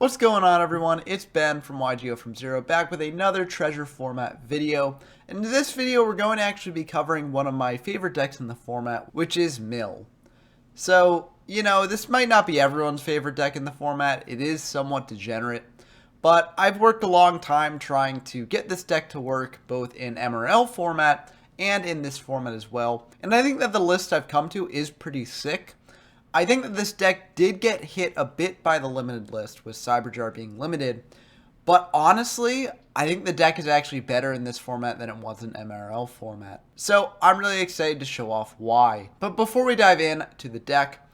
What's going on, everyone? It's Ben from YGO from Zero, back with another treasure format video. And in this video, we're going to actually be covering one of my favorite decks in the format, which is Mill. So, this might not be everyone's favorite deck in the format. It is somewhat degenerate. But I've worked a long time trying to get this deck to work both in MRL format and in this format as well. And I think that the list I've come to is pretty sick. I think that this deck did get hit a bit by the limited list, with Cyberjar being limited, but honestly, I think the deck is actually better in this format than it was in MRL format. So I'm really excited to show off why. But before we dive in to the deck,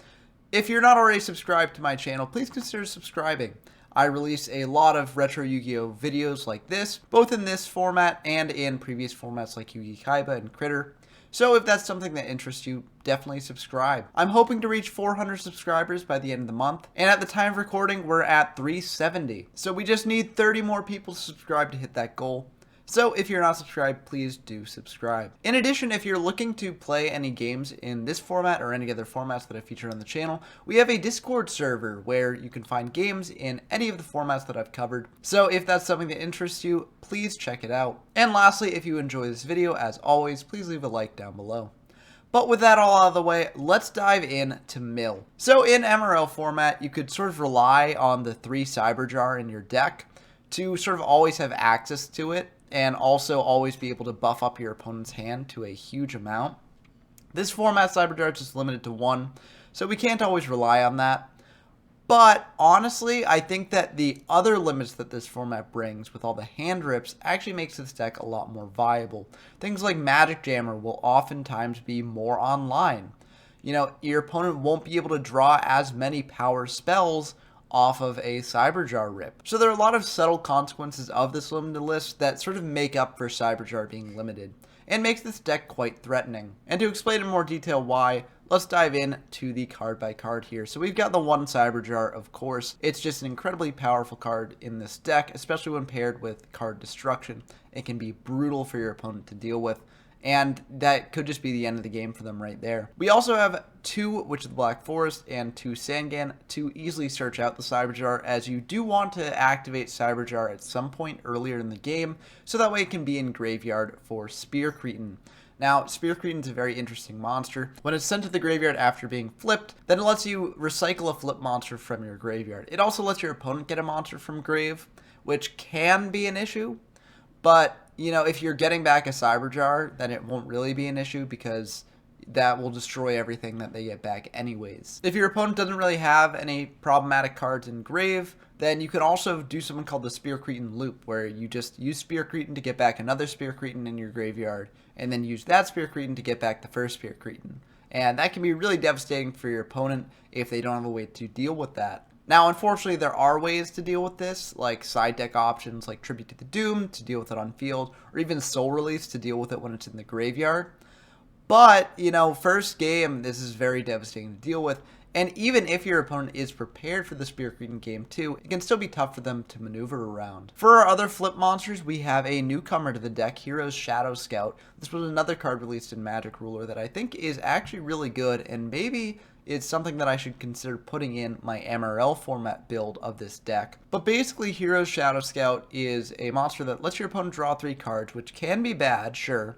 if you're not already subscribed to my channel, please consider subscribing. I release a lot of retro Yu-Gi-Oh videos like this, both in this format and in previous formats like Yu-Gi Kaiba and Critter. So if that's something that interests you, definitely subscribe. I'm hoping to reach 400 subscribers by the end of the month, and at the time of recording, we're at 370. So we just need 30 more people to subscribe to hit that goal. So if you're not subscribed, please do subscribe. In addition, if you're looking to play any games in this format or any other formats that I featured on the channel, we have a Discord server where you can find games in any of the formats that I've covered. So if that's something that interests you, please check it out. And lastly, if you enjoy this video, as always, please leave a like down below. But with that all out of the way, let's dive in to Mill. So in MRL format, you could sort of rely on the 3 Cyberjar in your deck to sort of always have access to it, and also always be able to buff up your opponent's hand to a huge amount. This format, Cyberjar, is just limited to 1, so we can't always rely on that. But honestly, I think that the other limits that this format brings with all the hand rips actually makes this deck a lot more viable. Things like Magic Jammer will oftentimes be more online. Your opponent won't be able to draw as many power spells off of a Cyberjar rip. So there are a lot of subtle consequences of this limited list that sort of make up for Cyberjar being limited, and makes this deck quite threatening. And to explain in more detail why, let's dive in to the card by card here. So we've got the 1 Cyberjar, of course. It's just an incredibly powerful card in this deck, especially when paired with card destruction. It can be brutal for your opponent to deal with, and that could just be the end of the game for them right there. We also have 2 Witch of the Black Forest and 2 Sangan to easily search out the Cyberjar, as you do want to activate Cyberjar at some point earlier in the game, so that way it can be in graveyard for Spear Cretin. Now, Spear Cretin is a very interesting monster. When it's sent to the graveyard after being flipped, then it lets you recycle a flip monster from your graveyard. It also lets your opponent get a monster from grave, which can be an issue, but if you're getting back a Cyberjar, then it won't really be an issue because that will destroy everything that they get back anyways. If your opponent doesn't really have any problematic cards in grave, then you can also do something called the Spear Cretin loop, where you just use Spear Cretin to get back another Spear Cretin in your graveyard, and then use that Spear Cretin to get back the first Spear Cretin. And that can be really devastating for your opponent if they don't have a way to deal with that. Now, unfortunately, there are ways to deal with this, like side deck options like Tribute to the Doomed to deal with it on field, or even Soul Release to deal with it when it's in the graveyard. But, first game, this is very devastating to deal with, and even if your opponent is prepared for the Spear Cretin game too, it can still be tough for them to maneuver around. For our other flip monsters, we have a newcomer to the deck, Hero's Shadow Scout. This was another card released in Magic Ruler that I think is actually really good, and maybe it's something that I should consider putting in my MRL format build of this deck. But basically, Hero's Shadow Scout is a monster that lets your opponent draw 3 cards, which can be bad, sure,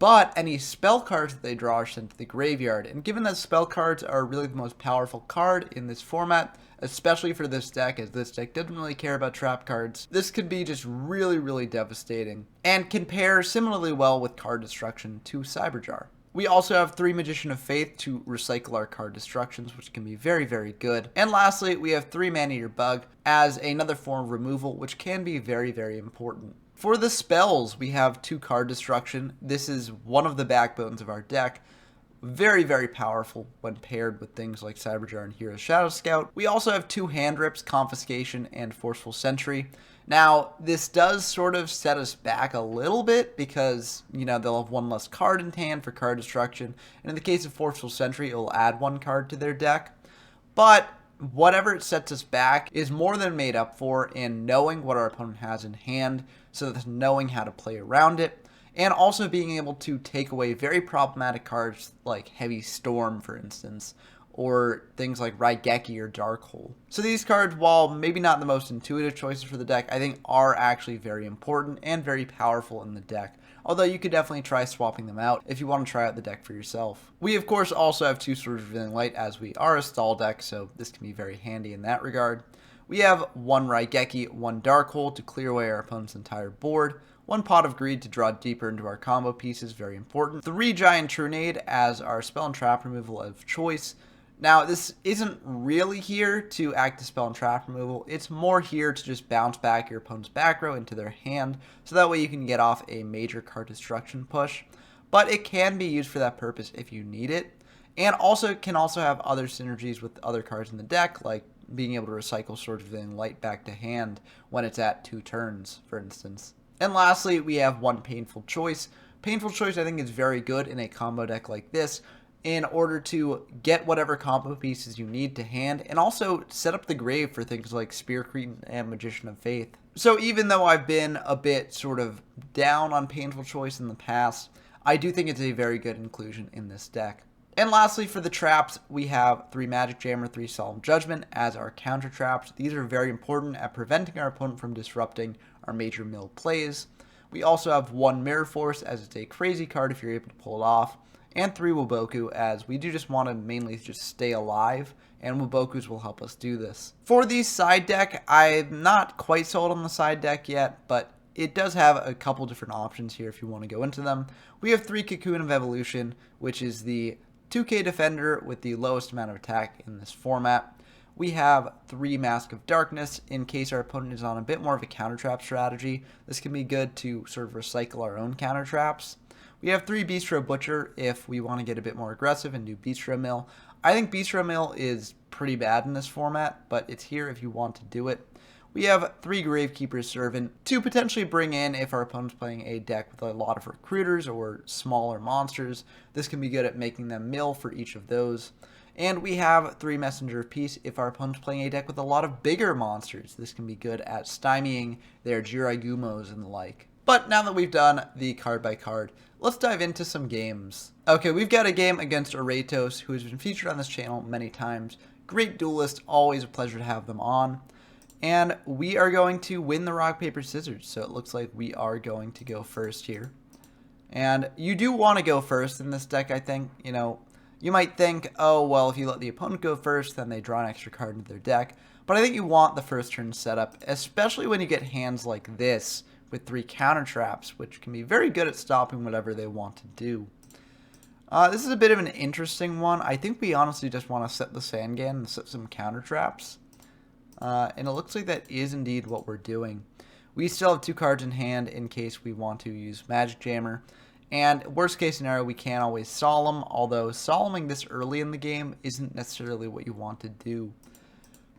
but any spell cards that they draw are sent to the graveyard. And given that spell cards are really the most powerful card in this format, especially for this deck, as this deck doesn't really care about trap cards, this could be just really, really devastating, and can pair similarly well with card destruction to Cyberjar. We also have 3 Magician of Faith to recycle our card destructions, which can be very, very good. And lastly, we have 3 Man-Eater Bug as another form of removal, which can be very, very important. For the spells, we have 2 card destruction. This is one of the backbones of our deck. Very, very powerful when paired with things like Cyberjar and Hero's Shadow Scout. We also have 2 hand rips, Confiscation and Forceful Sentry. Now, this does sort of set us back a little bit because, they'll have 1 less card in hand for card destruction. And in the case of Forceful Sentry, it'll add 1 card to their deck. But whatever it sets us back is more than made up for in knowing what our opponent has in hand, so that's knowing how to play around it, and also being able to take away very problematic cards like Heavy Storm, for instance, or things like Raigeki or Darkhole. So these cards, while maybe not the most intuitive choices for the deck, I think are actually very important and very powerful in the deck. Although you could definitely try swapping them out if you want to try out the deck for yourself. We of course also have 2 Swords of Revealing Light, as we are a stall deck, so this can be very handy in that regard. We have 1 Raigeki, 1 Darkhole to clear away our opponent's entire board, 1 Pot of Greed to draw deeper into our combo pieces, very important. 3 Giant Trunade as our spell and trap removal of choice. Now, this isn't really here to act as spell and trap removal. It's more here to just bounce back your opponent's back row into their hand, so that way you can get off a major card destruction push. But it can be used for that purpose if you need it, and also can also have other synergies with other cards in the deck, like being able to recycle Swords of Revealing Light back to hand when it's at 2 turns, for instance. And lastly, we have 1 Painful Choice. Painful Choice, I think, is very good in a combo deck like this, in order to get whatever combo pieces you need to hand, and also set up the grave for things like Spear Cretin and Magician of Faith. So even though I've been a bit sort of down on Painful Choice in the past, I do think it's a very good inclusion in this deck. And lastly, for the traps, we have 3 Magic Jammer, 3 Solemn Judgment as our counter traps. These are very important at preventing our opponent from disrupting our major mill plays. We also have 1 Mirror Force, as it's a crazy card if you're able to pull it off, and 3 Waboku, as we do just want to mainly just stay alive, and Wabokus will help us do this. For the side deck, I'm not quite sold on the side deck yet, but it does have a couple different options here if you want to go into them. We have 3 Cocoon of Evolution, which is the 2k defender with the lowest amount of attack in this format. We have 3 Mask of Darkness in case our opponent is on a bit more of a counter trap strategy. This can be good to sort of recycle our own counter traps. We have 3 Bistro Butcher if we want to get a bit more aggressive and do Bistro Mill. I think Bistro Mill is pretty bad in this format, but it's here if you want to do it. We have 3 Gravekeeper's Servant to potentially bring in if our opponent's playing a deck with a lot of recruiters or smaller monsters. This can be good at making them mill for each of those. And we have 3 Messenger of Peace if our opponent's playing a deck with a lot of bigger monsters. This can be good at stymieing their Jiraigumos and the like. But now that we've done the card by card, let's dive into some games. Okay, we've got a game against Aratos, who has been featured on this channel many times. Great duelist, always a pleasure to have them on. And we are going to win the rock, paper, scissors. So it looks like we are going to go first here. And you do want to go first in this deck, I think. You know, you might think, oh, well, if you let the opponent go first, then they draw an extra card into their deck. But I think you want the first turn setup, especially when you get hands like this with 3 counter traps, which can be very good at stopping whatever they want to do. This is a bit of an interesting one. I think we honestly just want to set the Sangan and set some counter traps. And it looks like that is indeed what we're doing. We still have 2 cards in hand in case we want to use Magic Jammer. And worst case scenario, we can always Solemn, although Solemning this early in the game isn't necessarily what you want to do.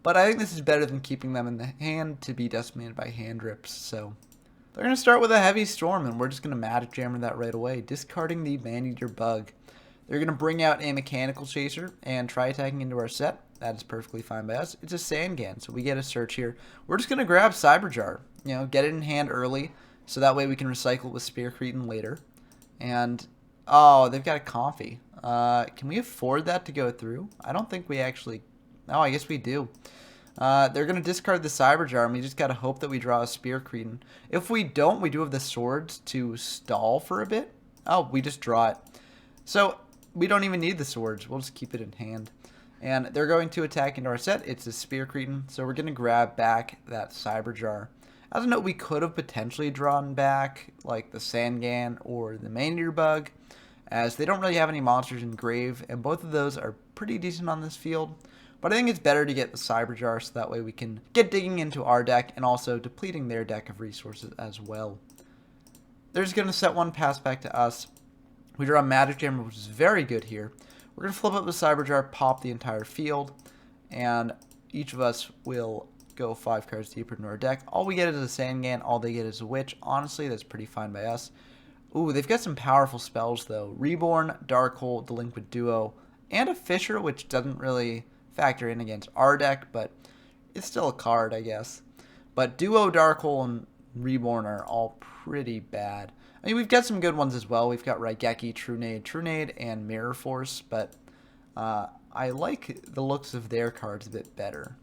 But I think this is better than keeping them in the hand to be decimated by hand rips, so they're going to start with a Heavy Storm, and we're just going to Magic Jammer that right away, discarding the Maneater Bug. They're going to bring out a Mechanical Chaser and try attacking into our set. That is perfectly fine by us. It's a Sangan, so we get a search here. We're just going to grab Cyberjar, you know, get it in hand early, so that way we can recycle with Spear Cretin later. And, oh, they've got a Comfy. Can we afford that to go through? I don't think we actually, oh, I guess we do. They're going to discard the Cyberjar, and we just got to hope that we draw a Spear Cretin. If we don't, we do have the swords to stall for a bit. Oh, we just draw it. So, we don't even need the swords. We'll just keep it in hand. And they're going to attack into our set. It's a Spear Cretin, so we're going to grab back that Cyberjar. As a note, we could have potentially drawn back, like the Sangan or the Maneater Bug, as they don't really have any monsters in Grave, and both of those are pretty decent on this field. But I think it's better to get the Cyberjar so that way we can get digging into our deck and also depleting their deck of resources as well. They're just going to set 1 pass back to us. We draw a Magic Jammer, which is very good here. We're going to flip up the Cyberjar, pop the entire field, and each of us will go 5 cards deeper into our deck. All we get is a Sangan, all they get is a Witch. Honestly, that's pretty fine by us. Ooh, they've got some powerful spells, though. Reborn, Darkhole, Delinquent Duo, and a Fissure, which doesn't really factor in against our deck, but it's still a card, I guess. But Duo, Darkhole, and Reborn are all pretty bad. I mean, we've got some good ones as well. We've got Raigeki, Trunade, and Mirror Force, but I like the looks of their cards a bit better.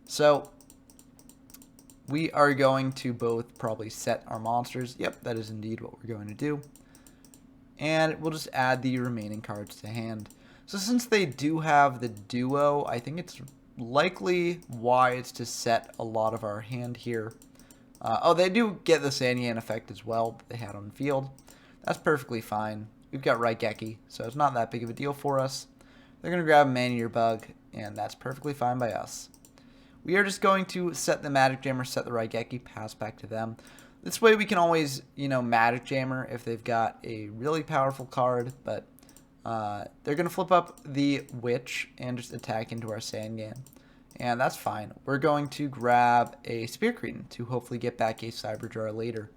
So we are going to both probably set our monsters. Yep, that is indeed what we're going to do. And we'll just add the remaining cards to hand. So since they do have the duo, I think it's likely wise to set a lot of our hand here. Oh, they do get the Sanyan effect as well that they had on field. That's perfectly fine. We've got Raigeki, so it's not that big of a deal for us. They're going to grab a Man-Eater Bug, and that's perfectly fine by us. We are just going to set the Magic Jammer, set the Raigeki, pass back to them. This way we can always, Magic Jammer if they've got a really powerful card, but they're going to flip up the Witch and just attack into our Sangan. And that's fine. We're going to grab a Spear Cretin to hopefully get back a Cyber Jar later.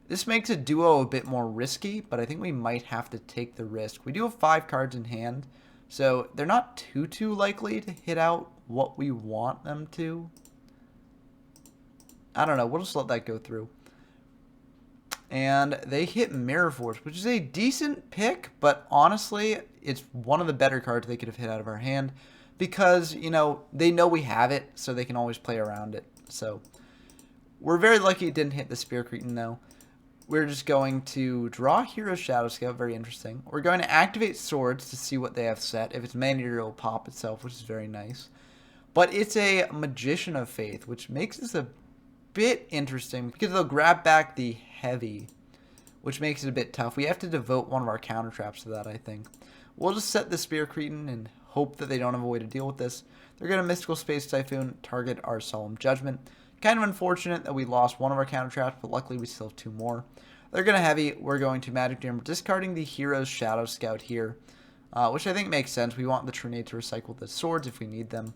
This makes a duo a bit more risky, but I think we might have to take the risk. We do have 5 cards in hand, so they're not too likely to hit out what we want them to. I don't know. We'll just let that go through. And they hit Mirror Force, which is a decent pick, but honestly, it's one of the better cards they could have hit out of our hand. Because, they know we have it, so they can always play around it. So, we're very lucky it didn't hit the Spear Cretin, though. We're just going to draw Hero's Shadow Scout, very interesting. We're going to activate Swords to see what they have set. If it's Man-Eater, it'll pop itself, which is very nice. But it's a Magician of Faith, which makes this a bit interesting, because they'll grab back the Heavy, which makes it a bit tough. We have to devote one of our counter traps to that, I think. We'll just set the Spear Cretin and hope that they don't have a way to deal with this. They're going to Mystical Space Typhoon, target our Solemn Judgment. Kind of unfortunate that we lost one of our counter traps, but luckily we still have 2 more. They're going to Heavy. We're going to Magic Jammer, discarding the Hero's Shadow Scout here, which I think makes sense. We want the Trinade to recycle the swords if we need them.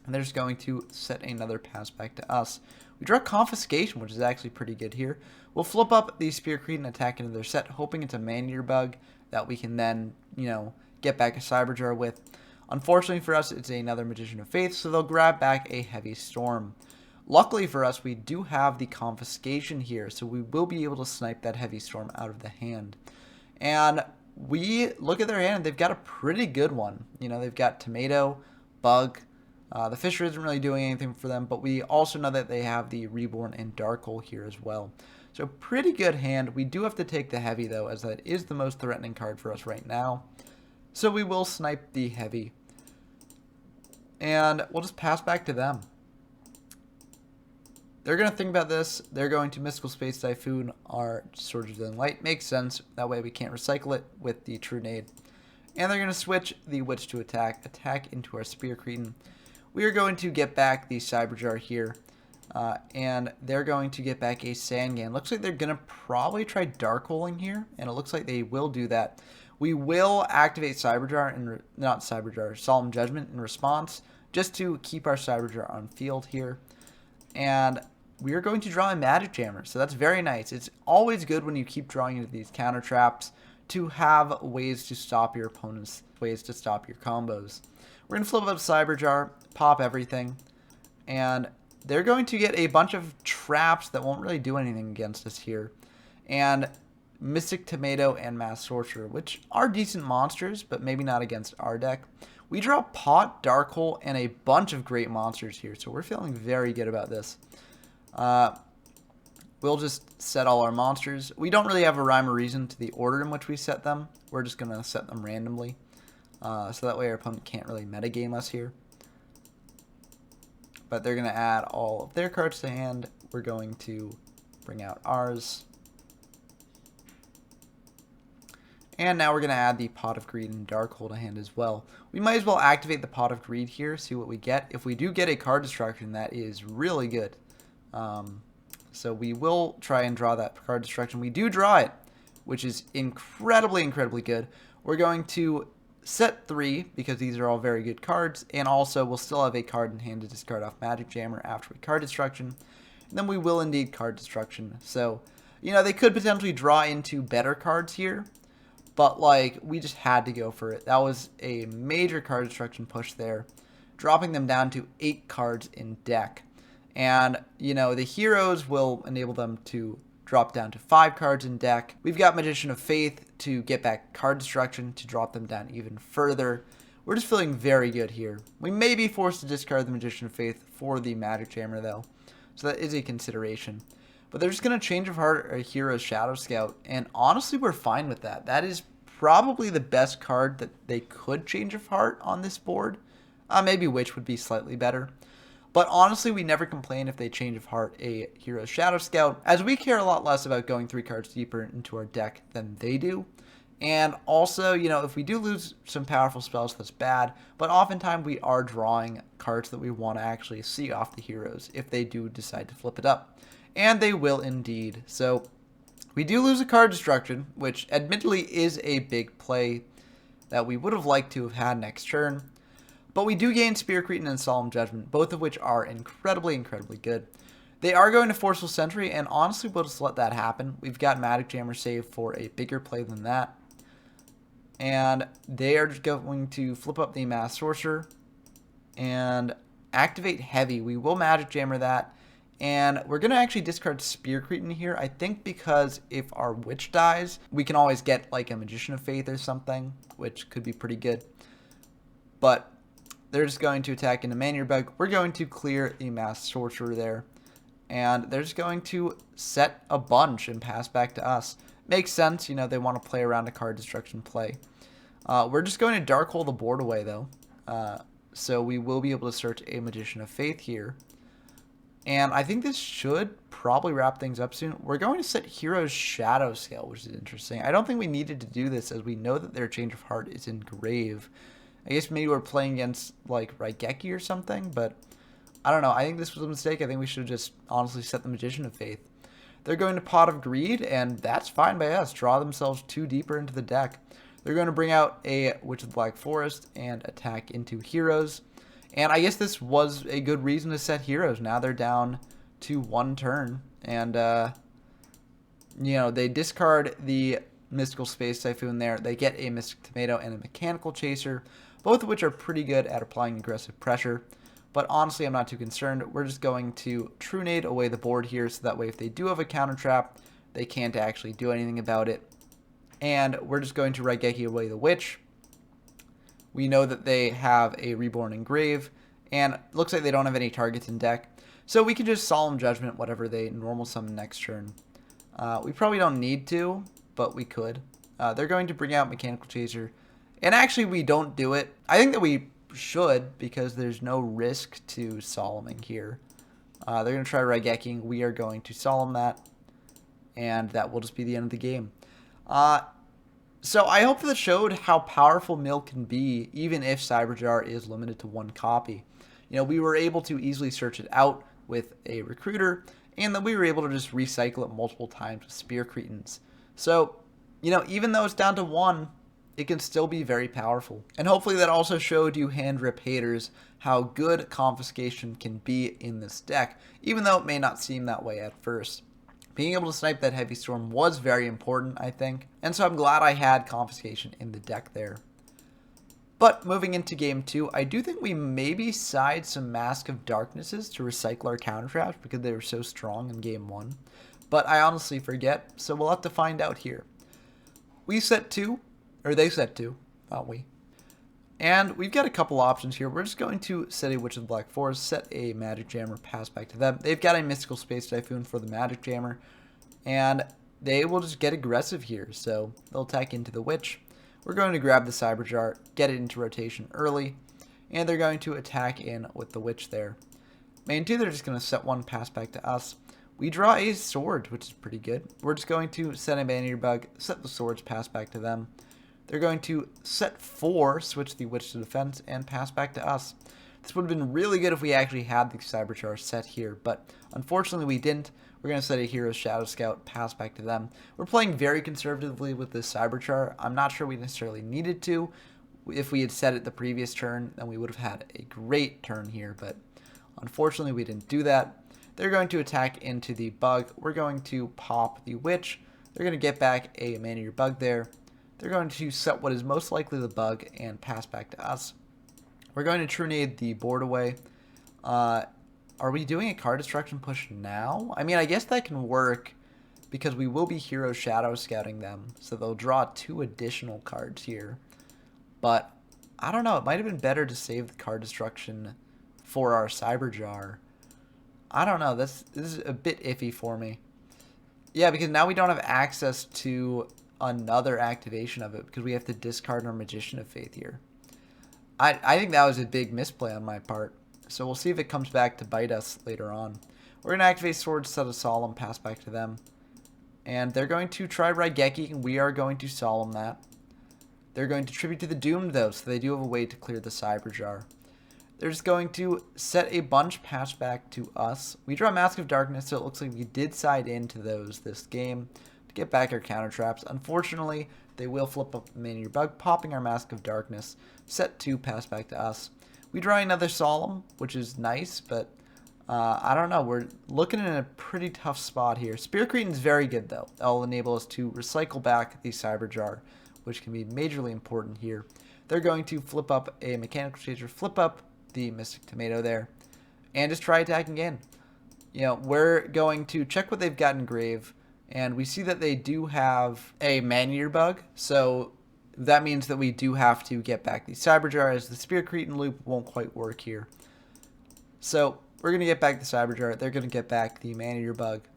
And they're just going to set another pass back to us. We draw Confiscation, which is actually pretty good here. We'll flip up the Spear Cretin and attack into their set, hoping it's a Man-Eater Bug that we can then, get back a Cyber Jar with. Unfortunately for us, it's another Magician of Faith, so they'll grab back a Heavy Storm. Luckily for us, we do have the Confiscation here, so we will be able to snipe that Heavy Storm out of the hand. And we look at their hand, and they've got a pretty good one. They've got Tomato, Bug. The Fisher isn't really doing anything for them, but we also know that they have the Reborn and Dark Hole here as well. So pretty good hand. We do have to take the Heavy, though, as that is the most threatening card for us right now. So we will snipe the Heavy. And we'll just pass back to them. They're going to think about this. They're going to Mystical Space Typhoon our Swords of the Light. Makes sense. That way we can't recycle it with the Trinade. And they're going to switch the Witch to attack into our Spear Cretin. We are going to get back the Cyber Jar here. And they're going to get back a Sangan. Looks like they're going to probably try Dark Holing here. And it looks like they will do that. We will activate Cyber Jar, not Cyber Jar, Solemn Judgment in response, just to keep our Cyber Jar on field here. And we are going to draw a Magic Jammer, so that's very nice. It's always good when you keep drawing into these counter traps to have ways to stop your opponents, ways to stop your combos. We're going to flip up Cyber Jar, pop everything, and they're going to get a bunch of traps that won't really do anything against us here. And Mystic Tomato and Mass Sorcerer, which are decent monsters, but maybe not against our deck. We draw Pot, Dark Hole, and a bunch of great monsters here, so we're feeling very good about this. We'll just set all our monsters. We don't really have a rhyme or reason to the order in which we set them. We're just going to set them randomly, so that way our opponent can't really metagame us here. But they're going to add all of their cards to hand. We're going to bring out ours. And now we're going to add the Pot of Greed and Dark Hole to hand as well. We might as well activate the Pot of Greed here, see what we get. If we do get a card destruction, that is really good. So we will try and draw that card destruction. We do draw it, which is incredibly good. We're going to set 3, because these are all very good cards, and also we'll still have a card in hand to discard off Magic Jammer after we card destruction. And then we will indeed card destruction. So, they could potentially draw into better cards here. But, we just had to go for it. That was a major card destruction push there, dropping them down to 8 cards in deck. And, the heroes will enable them to drop down to 5 cards in deck. We've got Magician of Faith to get back card destruction to drop them down even further. we're just feeling very good here. We may be forced to discard the Magician of Faith for the Magic Jammer, though. So that is a consideration. But they're just going to Change of Heart a Hero's Shadow Scout. And honestly, we're fine with that. That is probably the best card that they could Change of Heart on this board. Maybe Witch would be slightly better. But honestly, we never complain if they Change of Heart a Hero's Shadow Scout, as we care a lot less about going 3 cards deeper into our deck than they do. And also, you know, if we do lose some powerful spells, that's bad. But oftentimes we are drawing cards that we want to actually see off the heroes if they do decide to flip it up. And they will indeed. So we do lose a card destruction, which admittedly is a big play that we would have liked to have had next turn. But we do gain Spear Cretin and Solemn Judgment, both of which are incredibly, incredibly good. They are going to Forceful Sentry, and honestly, we'll just let that happen. We've got Magic Jammer save for a bigger play than that. And they are just going to flip up the Mass Sorcerer and activate Heavy. We will Magic Jammer that. And we're going to actually discard Spear Cretin here, I think, because if our Witch dies, we can always get like a Magician of Faith or something, which could be pretty good. But they're just going to attack into Maneater Bug. We're going to clear the Mass Sorcerer there. And they're just going to set a bunch and pass back to us. Makes sense, you know, they want to play around a card destruction play. We're just going to Dark Hole the board away, though. So we will be able to search a Magician of Faith here. And I think this should probably wrap things up soon. We're going to set Hero's Shadow Scale, which is interesting. I don't think we needed to do this, as we know that their Change of Heart is in Grave. I guess maybe we're playing against, like, Raigeki or something, but I don't know. I think this was a mistake. I think we should have just honestly set the Magician of Faith. They're going to Pot of Greed, and that's fine by us. Draw themselves 2 deeper into the deck. They're going to bring out a Witch of the Black Forest and attack into Heroes. And I guess this was a good reason to set Heroes. Now they're down to 1 turn. And, you know, they discard the Mystical Space Typhoon there. They get a Mystic Tomato and a Mechanical Chaser, both of which are pretty good at applying aggressive pressure. But honestly, I'm not too concerned. We're just going to True Nade away the board here, so that way if they do have a counter trap, they can't actually do anything about it. And we're just going to Raigeki away the Witch. We know that they have a Reborn in Grave, and it looks like they don't have any targets in deck. So we can just Solemn Judgment whatever they normal summon next turn. We probably don't need to, but we could. They're going to bring out Mechanical Chaser. And actually, we don't do it. I think that we should, because there's no risk to Solemning here. They're going to try Raigeki. We are going to Solemn that, and that will just be the end of the game. So I hope that showed how powerful Mill can be, even if Cyberjar is limited to 1 copy. You know, we were able to easily search it out with a Recruiter, and then we were able to just recycle it multiple times with Spear Cretins. So, you know, even though it's down to 1, it can still be very powerful. And hopefully that also showed you hand rip haters how good Confiscation can be in this deck, even though it may not seem that way at first. Being able to snipe that Heavy Storm was very important, I think, and so I'm glad I had Confiscation in the deck there. But moving into Game 2, I do think we maybe side some Mask of Darknesses to recycle our counter traps because they were so strong in Game 1. But I honestly forget, so we'll have to find out here. We set 2, or they set 2, not we. And we've got a couple options here. We're just going to set a Witch of the Black Forest, set a Magic Jammer, pass back to them. They've got a Mystical Space Typhoon for the Magic Jammer, and they will just get aggressive here. So they'll attack into the Witch. We're going to grab the Cyberjar, get it into rotation early, and they're going to attack in with the Witch there. Main 2, they're just going to set 1, pass back to us. We draw a Sword, which is pretty good. We're just going to set a Maneater Bug, set the Swords, pass back to them. They're going to set 4, switch the Witch to defense, and pass back to us. This would have been really good if we actually had the Cyberjar set here, but unfortunately we didn't. We're going to set a Hero's Shadow Scout, pass back to them. We're playing very conservatively with this Cyberjar. I'm not sure we necessarily needed to. If we had set it the previous turn, then we would have had a great turn here, but unfortunately we didn't do that. They're going to attack into the Bug. We're going to pop the Witch. They're going to get back a Maneater Bug there. They're going to set what is most likely the Bug and pass back to us. We're going to True Nade the board away. Are we doing a card destruction push now? I mean, I guess that can work because we will be Hero Shadow Scouting them. So they'll draw 2 additional cards here. But I don't know. It might have been better to save the card destruction for our Cyber Jar. I don't know. This is a bit iffy for me. Yeah, because now we don't have access to another activation of it because we have to discard our Magician of Faith here. I think that was a big misplay on my part. So we'll see if it comes back to bite us later on. We're going to activate Sword, set a Solemn, pass back to them. And they're going to try Raigeki, and we are going to Solemn that. They're going to Tribute to the Doomed, though, so they do have a way to clear the Cyber Jar. They're just going to set a bunch, pass back to us. We draw Mask of Darkness, so it looks like we did side into those this game to get back our counter traps. Unfortunately, they will flip up the Maneater Bug, popping our Mask of Darkness. Set 2, pass back to us. We draw another Solemn, which is nice, but I don't know. We're looking in a pretty tough spot here. Spirit Cretin is very good, though. That will enable us to recycle back the Cyber Jar, which can be majorly important here. They're going to flip up a Mechanical Chaser, flip up the Mystic Tomato there, and just try attacking again. You know, we're going to check what they've got in Grave, and we see that they do have a Maneater Bug, so that means that we do have to get back the Cyber Jar, as the Spirit Cretin loop won't quite work here. So we're going to get back the Cyber Jar, they're going to get back the Maneater Bug,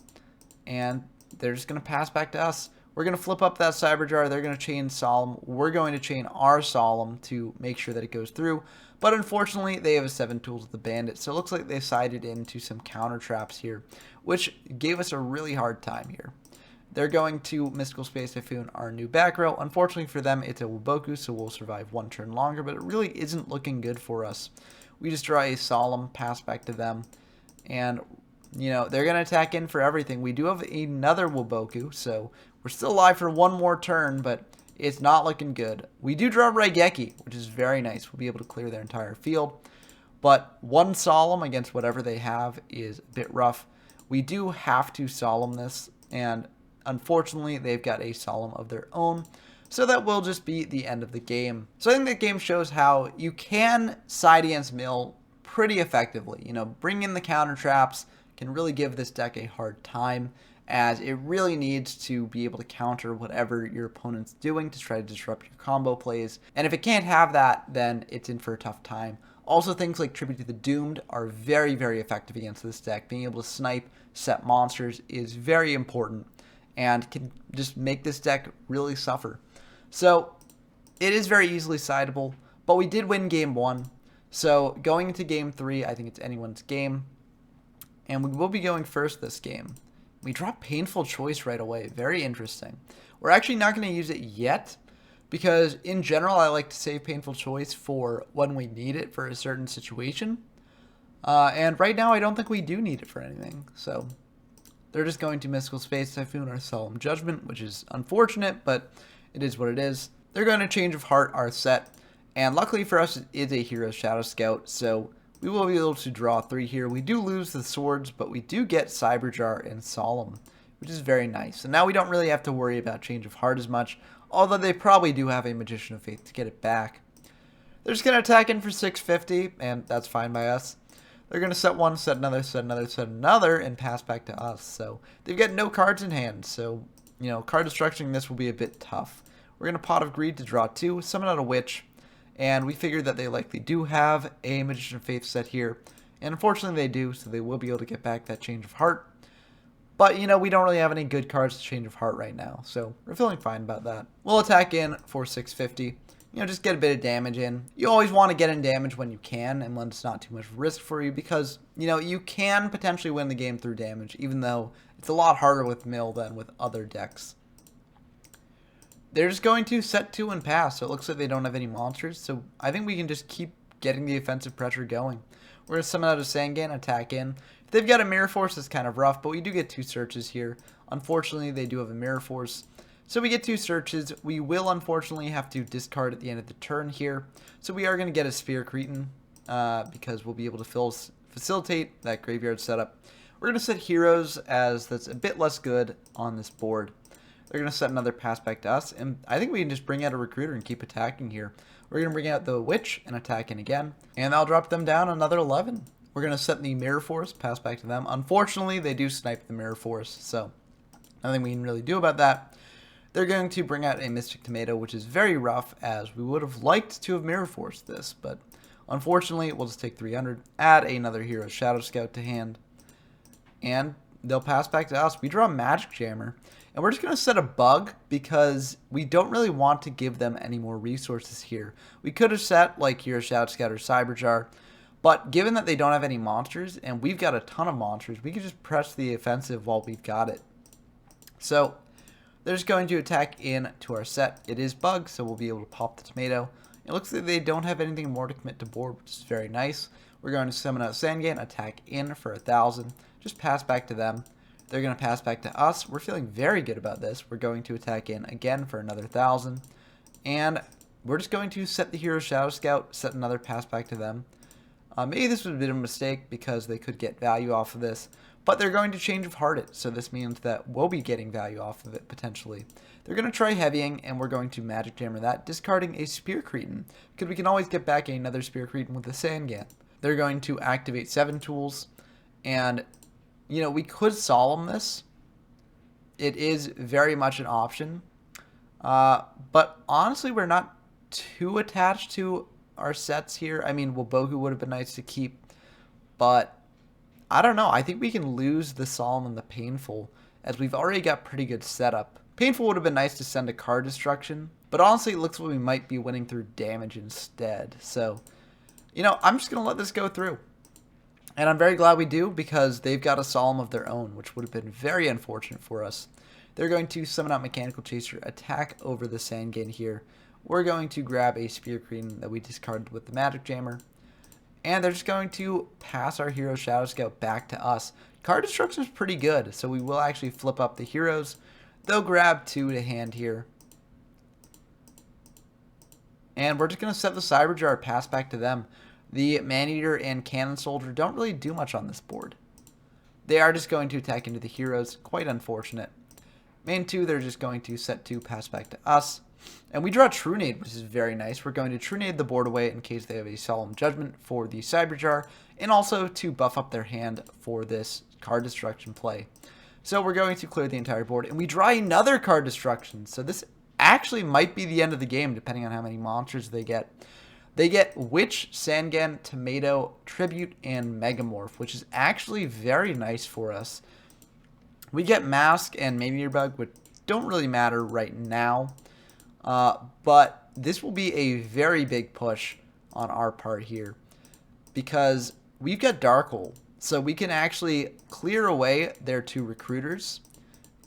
and they're just going to pass back to us. We're going to flip up that Cyber Jar, they're going to chain Solemn, we're going to chain our Solemn to make sure that it goes through, but unfortunately they have a 7 tools with the Bandit, so it looks like they sided into some counter traps here, which gave us a really hard time here. They're going to Mystical Space Typhoon, our new back row. Unfortunately for them, it's a Wuboku, so we'll survive one turn longer, but it really isn't looking good for us. We just draw a Solemn, pass back to them, and, you know, they're going to attack in for everything. We do have another Wuboku, so we're still alive for one more turn, but it's not looking good. We do draw Raigeki, which is very nice. We'll be able to clear their entire field, but one Solemn against whatever they have is a bit rough. We do have to Solemn this, and unfortunately, they've got a Solemn of their own, so that will just be the end of the game. So I think the game shows how you can side against Mill pretty effectively. You know, bring in the counter traps can really give this deck a hard time, as it really needs to be able to counter whatever your opponent's doing to try to disrupt your combo plays. And if it can't have that, then it's in for a tough time. Also, things like Tribute to the Doomed are very, very effective against this deck. Being able to snipe set monsters is very important, and can just make this deck really suffer. So it is very easily sideable, but we did win game 1. So going into game 3, I think it's anyone's game, and we will be going first this game. We drop Painful Choice right away. Very interesting. We're actually not going to use it yet, because in general I like to save Painful Choice for when we need it for a certain situation. And right now I don't think we do need it for anything, so they're just going to Mystical Space Typhoon or Solemn Judgment, which is unfortunate, but it is what it is. They're going to Change of Heart our set, and luckily for us, it is a Hero Shadow Scout, so we will be able to draw 3 here. We do lose the swords, but we do get Cyber Jar and Solemn, which is very nice. And now we don't really have to worry about Change of Heart as much, although they probably do have a Magician of Faith to get it back. They're just going to attack in for 650, and that's fine by us. They're going to set one, set another, set another, set another, and pass back to us. So they've got no cards in hand. So, you know, card destructing this will be a bit tough. We're going to Pot of Greed to draw 2, summon out a Witch, and we figured that they likely do have a Magician of Faith set here. And unfortunately they do, so they will be able to get back that Change of Heart. But, you know, we don't really have any good cards to Change of Heart right now, so we're feeling fine about that. We'll attack in for 650. You know, just get a bit of damage in. You always want to get in damage when you can and when it's not too much risk for you, because, you know, you can potentially win the game through damage, even though it's a lot harder with Mill than with other decks. They're just going to set 2 and pass, so it looks like they don't have any monsters, so I think we can just keep getting the offensive pressure going. We're going to summon out a Sangan, attack in. If they've got a Mirror Force, it's kind of rough, but we do get 2 searches here. Unfortunately, they do have a Mirror Force. So we get 2 searches. We will unfortunately have to discard at the end of the turn here. So we are going to get a Sphere Cretin because we'll be able to facilitate that graveyard setup. We're going to set heroes, as that's a bit less good on this board. They're going to set another pass back to us, and I think we can just bring out a Recruiter and keep attacking here. We're going to bring out the Witch and attack in again, and I'll drop them down another 11. We're going to set the Mirror Force, pass back to them. Unfortunately, they do snipe the Mirror Force, so nothing we can really do about that. They're going to bring out a Mystic Tomato, which is very rough, as we would have liked to have Mirror Forced this, but unfortunately, we'll just take 300, add another Hero Shadow Scout to hand, and they'll pass back to us. We draw a Magic Jammer, and we're just going to set a Bug because we don't really want to give them any more resources here. We could have set like Hero Shadow Scout or Cyberjar, but given that they don't have any monsters, and we've got a ton of monsters, we can just press the offensive while we've got it. So they're just going to attack into our set. It is Bug, so we'll be able to pop the tomato. It looks like they don't have anything more to commit to board, which is very nice. We're going to summon out Sandgate, attack in for 1,000. Just pass back to them. They're going to pass back to us. We're feeling very good about this. We're going to attack in again for another 1,000. And we're just going to set the Hero Shadow Scout, set another pass back to them. Maybe this was a bit of a mistake because they could get value off of this. But they're going to Change of Heart it, so this means that we'll be getting value off of it, potentially. They're going to try Heavying, and we're going to Magic Jammer that, discarding a Spear Cretin, because we can always get back another Spear Cretin with a Sandgan. They're going to activate 7 tools, and, you know, we could Solemn this. It is very much an option, but honestly, we're not too attached to our sets here. I mean, Wabohu would have been nice to keep, but I don't know. I think we can lose the Solemn and the Painful, as we've already got pretty good setup. Painful would have been nice to send a card destruction, but honestly, it looks like we might be winning through damage instead. So, you know, I'm just going to let this go through. And I'm very glad we do, because they've got a Solemn of their own, which would have been very unfortunate for us. They're going to summon out Mechanical Chaser, attack over the Sandgate here. We're going to grab a Spear Cretin that we discarded with the Magic Jammer. And they're just going to pass our Hero Shadow Scout back to us. Card destruction is pretty good, so we will actually flip up the heroes. They'll grab 2 to hand here. And we're just going to set the Cyberjar, pass back to them. The Maneater and Cannon Soldier don't really do much on this board. They are just going to attack into the heroes. Quite unfortunate. Main 2, they're just going to set 2, pass back to us. And we draw Trunade, which is very nice. We're going to Trunade the board away in case they have a Solemn Judgment for the Cyberjar, and also to buff up their hand for this card destruction play. So we're going to clear the entire board, and we draw another card destruction. So this actually might be the end of the game, depending on how many monsters they get. They get Witch, Sandgan, Tomato, Tribute, and Megamorph, which is actually very nice for us. We get Mask and Maneater Bug, which don't really matter right now. But this will be a very big push on our part here, because we've got Dark Hole, so we can actually clear away their 2 recruiters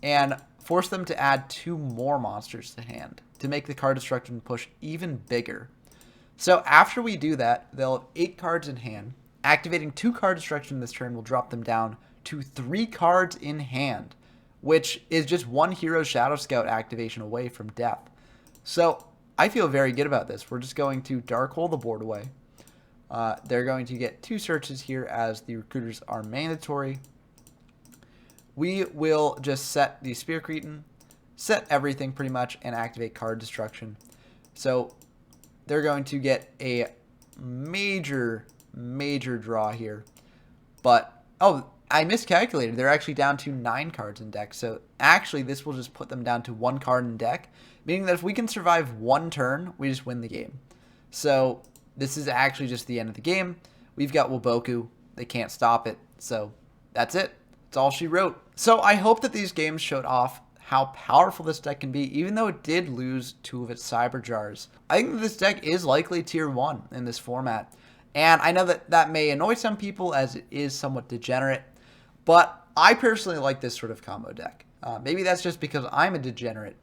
and force them to add 2 more monsters to hand to make the card destruction push even bigger. So after we do that, they'll have 8 cards in hand. Activating 2 card destruction this turn will drop them down to 3 cards in hand, which is just 1 Hero Shadow Scout activation away from death. So I feel very good about this. We're just going to Dark Hole the board away. They're going to get 2 searches here, as the recruiters are mandatory. We will just set the Spear Cretin, set everything pretty much, and activate card destruction. So they're going to get a major draw here. But, oh, I miscalculated. They're actually down to 9 cards in deck. So actually, this will just put them down to 1 card in deck, meaning that if we can survive 1 turn, we just win the game. So this is actually just the end of the game. We've got Wabohu. They can't stop it. So that's it. That's all she wrote. So I hope that these games showed off how powerful this deck can be, even though it did lose 2 of its Cyberjars. I think that this deck is likely tier 1 in this format. And I know that that may annoy some people, as it is somewhat degenerate, but I personally like this sort of combo deck. Maybe that's just because I'm a degenerate,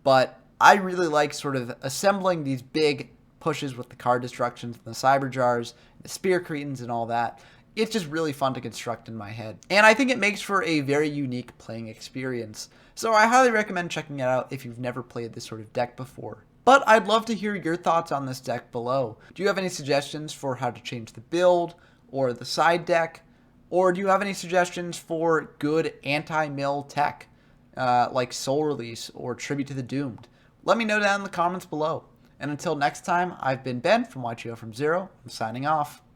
but I really like sort of assembling these big pushes with the card destructions and the Cyberjars, the Spear Cretins, and all that. It's just really fun to construct in my head. And I think it makes for a very unique playing experience. So I highly recommend checking it out if you've never played this sort of deck before. But I'd love to hear your thoughts on this deck below. Do you have any suggestions for how to change the build or the side deck? Or do you have any suggestions for good anti-mill tech like Soul Release or Tribute to the Doomed? Let me know down in the comments below. And until next time, I've been Ben from YGO from Zero. I'm signing off.